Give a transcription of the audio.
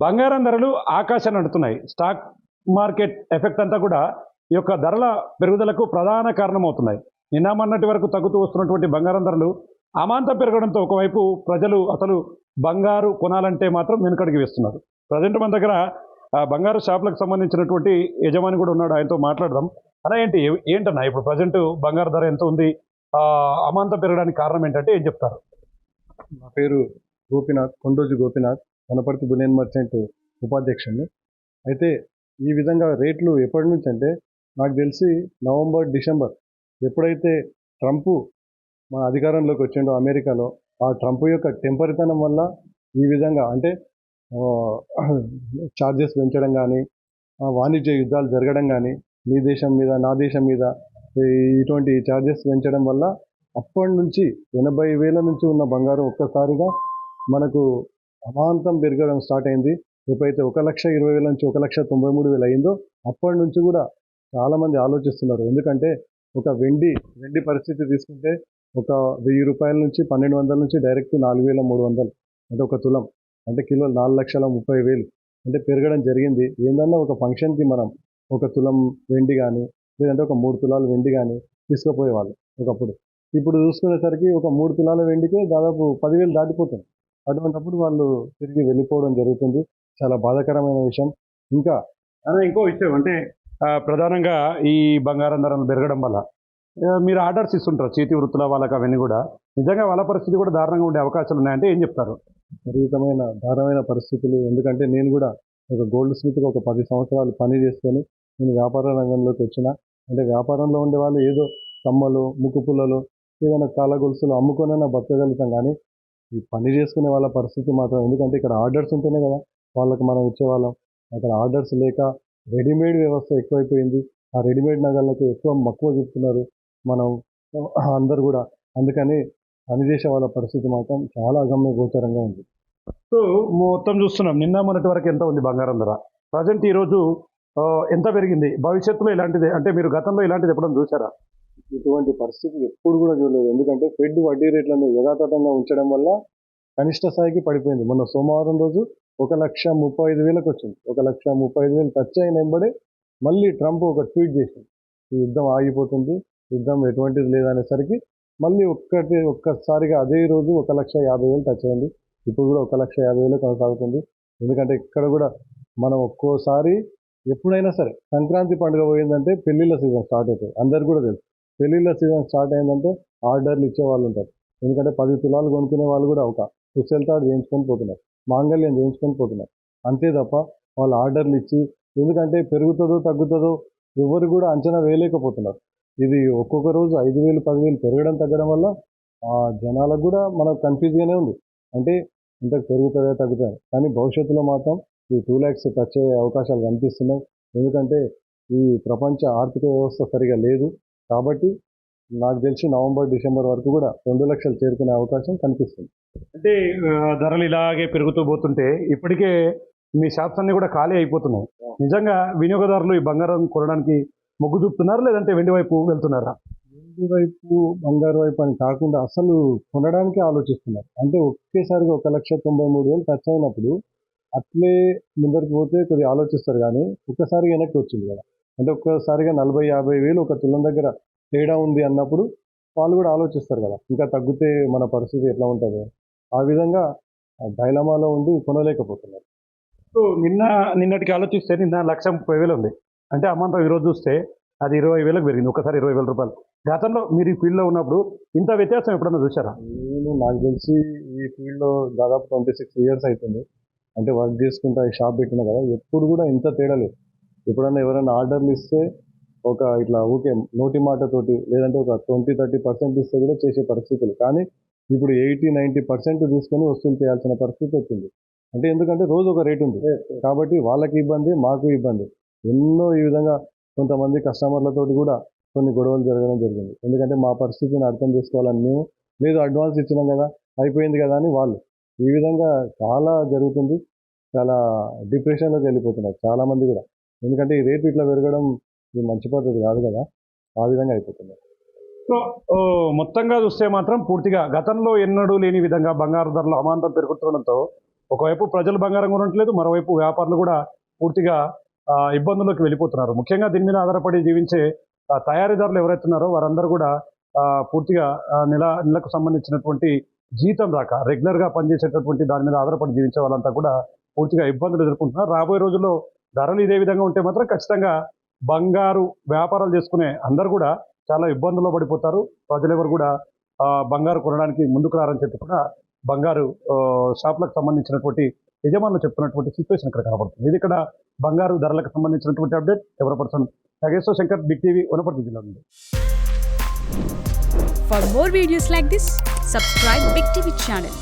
బంగారం ధరలు ఆకాశాన్ని అంటుతున్నాయి. స్టాక్ మార్కెట్ ఎఫెక్ట్ అంతా కూడా ఈ యొక్క ధరల పెరుగుదలకు ప్రధాన కారణమవుతున్నాయి. నిన్న మొన్నటి వరకు తగ్గుతూ వస్తున్నటువంటి బంగారం ధరలు అమాంతం పెరగడంతో ఒకవైపు ప్రజలు అసలు బంగారు కొనాలంటే మాత్రం వెనుకడుగు వేస్తున్నారు. ప్రజెంట్ మన దగ్గర బంగారు షాపులకు సంబంధించినటువంటి యజమాని కూడా ఉన్నాడు. ఆయనతో మాట్లాడదాం. అలా ఏంటన్నా ఇప్పుడు ప్రజెంట్ బంగారు ధర ఎంత ఉంది? అమాంతం పెరగడానికి కారణం ఏంటంటే ఏం చెప్తారు? నా పేరు గోపినాథ్, కొండోజు గోపినాథ్, వనపర్తి బులియన్ మర్చెంట్ ఉపాధ్యక్షుడిని. అయితే ఈ విధంగా రేట్లు ఎప్పటి నుంచి అంటే నాకు తెలిసి నవంబర్, డిసెంబర్ ఎప్పుడైతే ట్రంప్ మన అధికారంలోకి వచ్చిండో అమెరికాలో, ఆ ట్రంప్ యొక్క టెంపరితనం వల్ల ఈ విధంగా అంటే ఛార్జెస్ పెంచడం కానీ, వాణిజ్య యుద్ధాలు జరగడం కానీ, మీ దేశం మీద నా దేశం మీద ఇటువంటి ఛార్జెస్ పెంచడం వల్ల అప్పటి నుంచి 80,000 నుంచి ఉన్న బంగారం ఒక్కసారిగా మనకు అమాంతం పెరగడం స్టార్ట్ అయింది. ఎప్పుడైతే 1,20,000 నుంచి 1,93,000 అయిందో అప్పటి నుంచి కూడా చాలామంది ఆలోచిస్తున్నారు. ఎందుకంటే ఒక వెండి పరిస్థితి తీసుకుంటే ఒక 1,000 రూపాయల నుంచి 1,200 నుంచి డైరెక్ట్ 4,300 అంటే ఒక తులం అంటే కిలో 4,30,000 అంటే పెరగడం జరిగింది. ఏందన్నా ఒక ఫంక్షన్కి మనం ఒక తులం వెండి కానీ లేదంటే ఒక 3 తులాలు వెండి కానీ తీసుకుపోయేవాళ్ళు ఒకప్పుడు. ఇప్పుడు చూసుకునేసరికి ఒక 3 తులాల వెండికే దాదాపు 10,000 దాటిపోతుంది. అటువంటిప్పుడు వాళ్ళు తిరిగి వెళ్ళిపోవడం జరుగుతుంది. చాలా బాధాకరమైన విషయం. ఇంకా ఇంకో విషయం అంటే ప్రధానంగా ఈ బంగారం ధరలు పెరగడం వల్ల మీరు ఆర్డర్స్ ఇస్తుంటారు చేతి వృత్తుల వాళ్ళకి, అవన్నీ కూడా నిజంగా వాళ్ళ పరిస్థితి కూడా దారుణంగా ఉండే అవకాశాలు ఉన్నాయంటే ఏం చెప్తారు? విపరీతమైన దారుణమైన పరిస్థితులు. ఎందుకంటే నేను కూడా ఒక గోల్డ్ స్మిత్గా ఒక 10 సంవత్సరాలు పని చేసుకొని నేను వ్యాపార రంగంలోకి వచ్చిన. అంటే వ్యాపారంలో ఉండే వాళ్ళు ఏదో కమ్మలు, ముక్కు పుల్లలు, ఏదైనా కాళ్ళ గొలుసులు అమ్ముకొనైనా బతకగలుగుతాం. కానీ ఈ పని చేసుకునే వాళ్ళ పరిస్థితి మాత్రం, ఎందుకంటే ఇక్కడ ఆర్డర్స్ ఉంటేనే కదా వాళ్ళకి మనం ఇచ్చేవాళ్ళం. అక్కడ ఆర్డర్స్ లేక రెడీమేడ్ వ్యవస్థ ఎక్కువైపోయింది. ఆ రెడీమేడ్ నగళ్ళకి ఎక్కువ మక్కువ చూపుతున్నారు మనం అందరు కూడా. అందుకని పనిచేసే వాళ్ళ పరిస్థితి మాత్రం చాలా అగమ్య గోచరంగా ఉంది. సో మొత్తం చూస్తున్నాం, నిన్న మొన్నటి వరకు ఎంత ఉంది బంగారం ధర, ప్రజెంట్ ఈరోజు ఎంత పెరిగింది, భవిష్యత్తులో ఇలాంటిది అంటే మీరు గతంలో ఇలాంటిది ఎప్పుడైనా చూసారా? ఇటువంటి పరిస్థితి ఎప్పుడు కూడా చూడలేదు. ఎందుకంటే ఫెడ్ వడ్డీ రేట్లను యథాతథంగా ఉంచడం వల్ల కనిష్ట స్థాయికి పడిపోయింది. మొన్న సోమవారం రోజు 1,35,000కి వచ్చింది. 1,35,000 టచ్ అయిన వెంబడే మళ్ళీ ట్రంప్ ఒక ట్వీట్ చేసింది, ఈ యుద్ధం ఆగిపోతుంది, యుద్ధం ఎటువంటిది లేదనేసరికి మళ్ళీ ఒక్కసారిగా అదే రోజు 1,50,000 టచ్ అయింది. ఇప్పుడు కూడా 1,50,000 కొనసాగుతుంది. ఎందుకంటే ఇక్కడ కూడా మనం ఒక్కోసారి ఎప్పుడైనా సరే సంక్రాంతి పండుగ పోయిందంటే పెళ్లిళ్ళ సీజన్ స్టార్ట్ అవుతుంది. అందరికి కూడా తెలుసు. పెళ్లిళ్ళ సీజన్ స్టార్ట్ అయిందంటే ఆర్డర్లు ఇచ్చే వాళ్ళు ఉంటారు. ఎందుకంటే 10 తులాలు కొనుక్కునే వాళ్ళు కూడా ఒక పుస్తెలతాడు చేయించుకొని పోతున్నారు, మాంగళ్యం చేయించుకొని పోతున్నారు. అంతే తప్ప వాళ్ళు ఆర్డర్లు ఇచ్చి, ఎందుకంటే పెరుగుతుందో తగ్గుతుందో ఎవరు కూడా అంచనా వేయలేకపోతున్నారు. ఇది ఒక్కొక్క రోజు 5,000 10,000 పెరగడం తగ్గడం వల్ల జనాలకు కూడా మనకు కన్ఫ్యూజ్గానే ఉంది. అంటే ఇంతకు పెరుగుతుందా తగ్గుతుంది, కానీ భవిష్యత్తులో మాత్రం ఈ 2 lakhs టచ్ అయ్యే అవకాశాలు కనిపిస్తున్నాయి. ఎందుకంటే ఈ ప్రపంచ ఆర్థిక వ్యవస్థ సరిగా లేదు. కాబట్టి నాకు తెలిసి నవంబర్, డిసెంబర్ వరకు కూడా 2 లక్షలు చేరుకునే అవకాశం కనిపిస్తుంది. అంటే ధరలు ఇలాగే పెరుగుతూ పోతుంటే ఇప్పటికే మీ షాప్స్ అన్నీ కూడా ఖాళీ అయిపోతున్నాయి. నిజంగా వినియోగదారులు ఈ బంగారం కొనడానికి మొగ్గు చూపుతున్నారు, లేదంటే వెండి వైపు వెళ్తున్నారా? వెండి వైపు, బంగారు వైపు అని కాకుండా అసలు కొనడానికే ఆలోచిస్తున్నారు. అంటే ఒకేసారిగా 1,93,000 టచ్ అయినప్పుడు అట్లే ముందరికి పోతే కొద్దిగా ఆలోచిస్తారు. కానీ ఒక్కసారిగా వెనక్కి వచ్చింది కదా, అంటే ఒక్కసారిగా 40,000-50,000 ఒక తులం దగ్గర తేడా ఉంది అన్నప్పుడు వాళ్ళు కూడా ఆలోచిస్తారు కదా, ఇంకా తగ్గితే మన పరిస్థితి ఎట్లా ఉంటుంది. ఆ విధంగా డైలమాలో ఉండి కొనలేకపోతున్నారు. సో నిన్నటికి ఆలోచిస్తే నిన్న 1,30,000 ఉంది. అంటే అమౌంట్ ఈరోజు చూస్తే అది 20,000కి పెరిగింది, ఒకసారి 20,000 రూపాయలు. గతంలో మీరు ఈ ఫీల్డ్లో ఉన్నప్పుడు ఇంత వ్యత్యాసం ఎప్పుడన్నా చూసారా? నాకు తెలిసి ఈ ఫీల్డ్లో దాదాపు 26 years అవుతుంది. అంటే వర్క్ చేసుకుంటా ఈ షాప్ పెట్టినా కదా, ఎప్పుడు కూడా ఇంత తేడా లేదు. ఎప్పుడన్నా ఎవరైనా ఆర్డర్లు ఇస్తే ఒక ఇట్లా ఊకే నోటి మాటతోటి, లేదంటే ఒక 20-30% ఇస్తే కూడా చేసే పరిస్థితులు. కానీ ఇప్పుడు 80-90% తీసుకొని వసూలు చేయాల్సిన పరిస్థితి వచ్చింది. అంటే ఎందుకంటే రోజు ఒక రేటు ఉంది కాబట్టి వాళ్ళకి ఇబ్బంది, మాకు ఇబ్బంది. ఎన్నో ఈ విధంగా కొంతమంది కస్టమర్లతోటి కూడా కొన్ని గొడవలు జరగడం జరిగింది. ఎందుకంటే మా పరిస్థితిని అర్థం చేసుకోవాలని మేము, లేదు అడ్వాన్స్ ఇచ్చినాం కదా అయిపోయింది కదా అని వాళ్ళు. ఈ విధంగా చాలా జరుగుతుంది. చాలా డిప్రెషన్లోకి వెళ్ళిపోతున్నారు చాలామంది కూడా. ఎందుకంటే ఈ రేటు ఇట్లా పెరగడం ఇది మంచి పద్ధతి కాదు కదా, ఆ విధంగా అయిపోతున్నారు. సో మొత్తంగా చూస్తే మాత్రం పూర్తిగా గతంలో ఎన్నడూ లేని విధంగా బంగారు ధరలు అమాంతం పెరుగుతుండడంతో ఒకవైపు ప్రజలు బంగారం కొనట్లేదు, మరోవైపు వ్యాపారులు కూడా పూర్తిగా ఇబ్బందుల్లోకి వెళ్ళిపోతున్నారు. ముఖ్యంగా దీని మీద ఆధారపడి జీవించే తయారీదారులు ఎవరైతే ఉన్నారో వారందరూ కూడా పూర్తిగా నెలకు సంబంధించినటువంటి జీతం రాక రెగ్యులర్గా పనిచేసేటటువంటి దాని మీద ఆధారపడి జీవించే వాళ్ళంతా కూడా పూర్తిగా ఇబ్బందులు ఎదుర్కొంటున్నారు. రాబోయే రోజుల్లో ధరలు ఇదే విధంగా ఉంటే మాత్రం ఖచ్చితంగా బంగారు వ్యాపారాలు చేసుకునే అందరూ కూడా చాలా ఇబ్బందుల్లో పడిపోతారు. ప్రజలు ఎవరు కూడా బంగారు కొనడానికి ముందుకు రారని చెప్పి కూడా బంగారు షాపులకు సంబంధించినటువంటి యజమానులు చెప్తున్నటువంటి సిచ్యువేషన్ ఇక్కడ కనబడుతుంది. ఇది ఇక్కడ బంగారు ధరలకు సంబంధించినటువంటి అప్డేట్. ఎవరి person Nageshwara Shankar, big TV, Wanaparthy జిల్లా నుండి. For more videos like this, subscribe Big TV channel.